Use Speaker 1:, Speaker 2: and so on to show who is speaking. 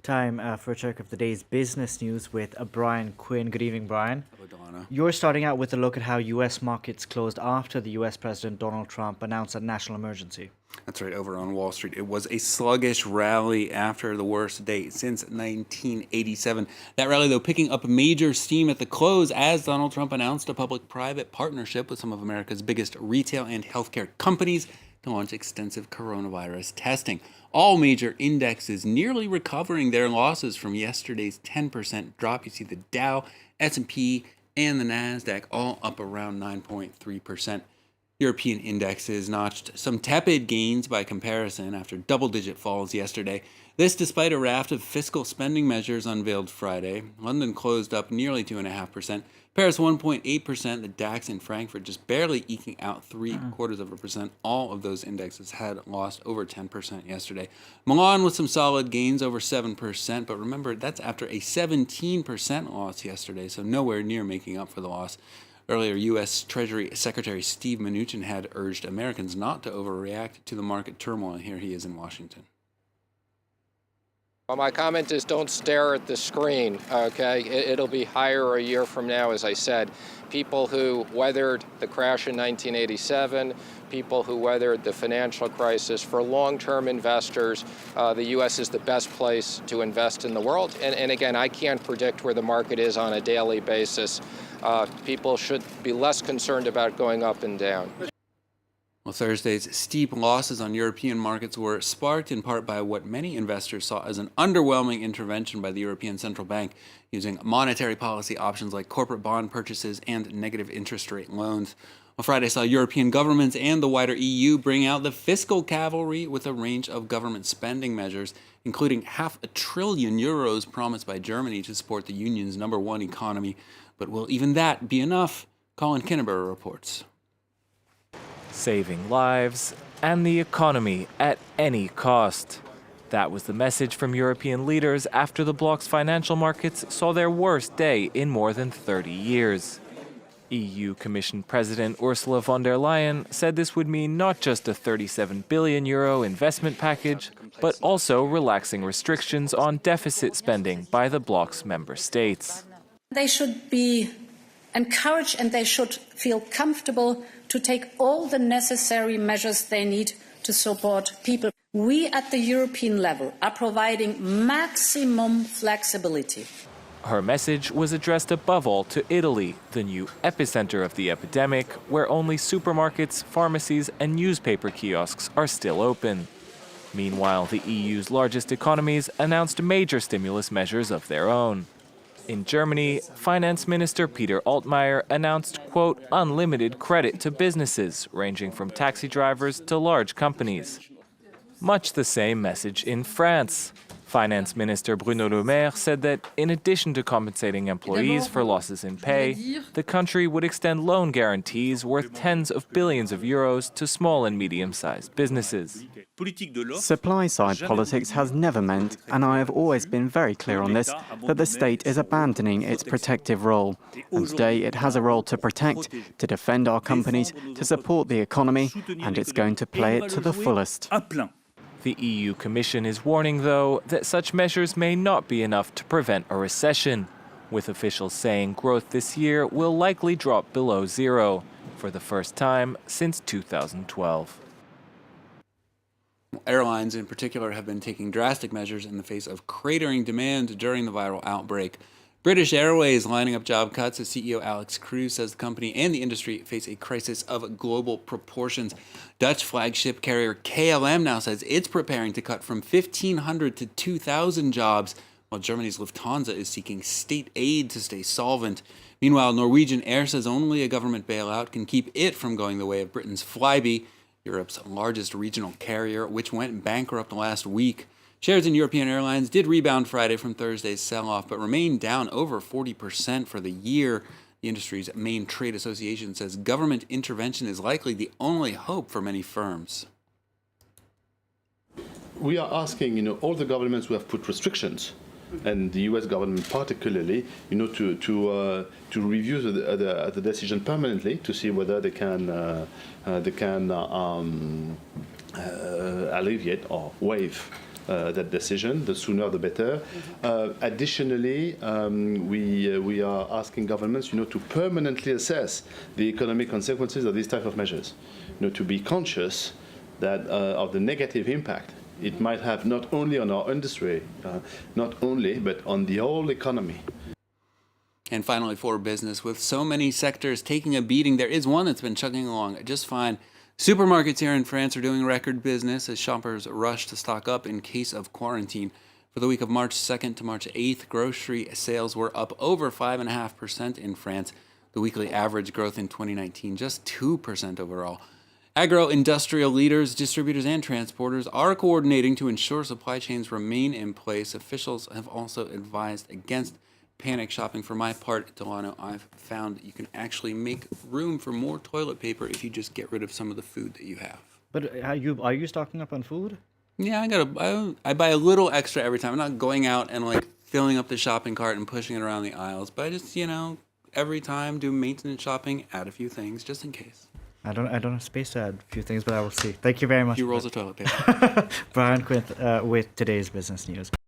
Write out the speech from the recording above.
Speaker 1: Time for a check of the day's business news with Brian Quinn. Good evening, Brian.
Speaker 2: Hello, Donna.
Speaker 1: You're starting out with a look at how U.S. markets closed after the U.S. President Donald Trump announced a national emergency.
Speaker 2: That's right, over on Wall Street. It was a sluggish rally after the worst day since 1987. That rally, though, picking up major steam at the close as Donald Trump announced a public-private partnership with some of America's biggest retail and healthcare companies to launch extensive coronavirus testing. All major indexes nearly recovering their losses from yesterday's 10% drop. You see the Dow, S&P, and the Nasdaq all up around 9.3%. European indexes notched some tepid gains by comparison after double-digit falls yesterday. This despite a raft of fiscal spending measures unveiled Friday. London closed up nearly 2.5%. Paris 1.8%. The DAX in Frankfurt just barely eking out 0.75%. All of those indexes had lost over 10% yesterday. Milan with some solid gains over 7%, but remember that's after a 17% loss yesterday, so nowhere near making up for the loss. Earlier, U.S. Treasury Secretary Steve Mnuchin had urged Americans not to overreact to the market turmoil. Here he is in Washington.
Speaker 3: Well, my comment is don't stare at the screen, okay? It'll be higher a year from now, as I said. People who weathered the crash in 1987, people who weathered the financial crisis, for long-term investors, the U.S. is the best place to invest in the world. And again, I can't predict where the market is on a daily basis. People should be less concerned about going up and down.
Speaker 2: Well, Thursday's steep losses on European markets were sparked in part by what many investors saw as an underwhelming intervention by the European Central Bank using monetary policy options like corporate bond purchases and negative interest rate loans. Well, Friday saw European governments and the wider EU bring out the fiscal cavalry with a range of government spending measures, including €500 billion promised by Germany to support the union's #1 economy. But will even that be enough? Colin Kinneber reports.
Speaker 4: Saving lives and the economy at any cost. That was the message from European leaders after the bloc's financial markets saw their worst day in more than 30 years. EU Commission President Ursula von der Leyen said this would mean not just a €37 billion investment package, but also relaxing restrictions on deficit spending by the bloc's member states.
Speaker 5: They should be encouraged and they should feel comfortable to take all the necessary measures they need to support people. We at the European level are providing maximum flexibility.
Speaker 4: Her message was addressed above all to Italy, the new epicenter of the epidemic, where only supermarkets, pharmacies, and newspaper kiosks are still open. Meanwhile, the EU's largest economies announced major stimulus measures of their own. In Germany, Finance Minister Peter Altmaier announced, quote, unlimited credit to businesses, ranging from taxi drivers to large companies. Much the same message in France. Finance Minister Bruno Le Maire said that in addition to compensating employees for losses in pay, the country would extend loan guarantees worth tens of billions of euros to small and medium-sized businesses.
Speaker 6: Supply-side politics has never meant, and I have always been very clear on this, that the state is abandoning its protective role. And today it has a role to protect, to defend our companies, to support the economy, and it's going to play it to the fullest.
Speaker 4: The EU Commission is warning, though, that such measures may not be enough to prevent a recession, with officials saying growth this year will likely drop below zero, for the first time since 2012.
Speaker 2: Airlines in particular have been taking drastic measures in the face of cratering demand during the viral outbreak. British Airways lining up job cuts as CEO Alex Cruz says the company and the industry face a crisis of global proportions. Dutch flagship carrier KLM now says it's preparing to cut from 1,500 to 2,000 jobs, while Germany's Lufthansa is seeking state aid to stay solvent. Meanwhile, Norwegian Air says only a government bailout can keep it from going the way of Britain's Flybe, Europe's largest regional carrier, which went bankrupt last week. Shares in European airlines did rebound Friday from Thursday's sell-off, but remained down over 40% for the year. The industry's main trade association says government intervention is likely the only hope for many firms.
Speaker 7: We are asking, all the governments who have put restrictions, and the U.S. government particularly, to review the decision permanently to see whether they can alleviate or waive that decision. The sooner, the better. Additionally, we are asking governments, to permanently assess the economic consequences of these type of measures. To be conscious that of the negative impact it might have not only on our industry, but on the whole economy.
Speaker 2: And finally, for business, with so many sectors taking a beating, there is one that's been chugging along just fine. Supermarkets here in France are doing record business as shoppers rush to stock up in case of quarantine. For the week of March 2nd to March 8th, grocery sales were up over 5.5% in France. The weekly average growth in 2019, just 2% overall. Agro-industrial leaders, distributors, and transporters are coordinating to ensure supply chains remain in place. Officials have also advised against panic shopping. For my part, Delano, I've found you can actually make room for more toilet paper if you just get rid of some of the food that you have.
Speaker 1: But are you stocking up on food?
Speaker 2: Yeah, I buy a little extra every time. I'm not going out and filling up the shopping cart and pushing it around the aisles, but I just, every time do maintenance shopping, add a few things just in case.
Speaker 1: I don't have space to add a few things, but I will see. Thank you very much.
Speaker 2: A few rolls of toilet paper.
Speaker 1: Brian Quint with today's business news.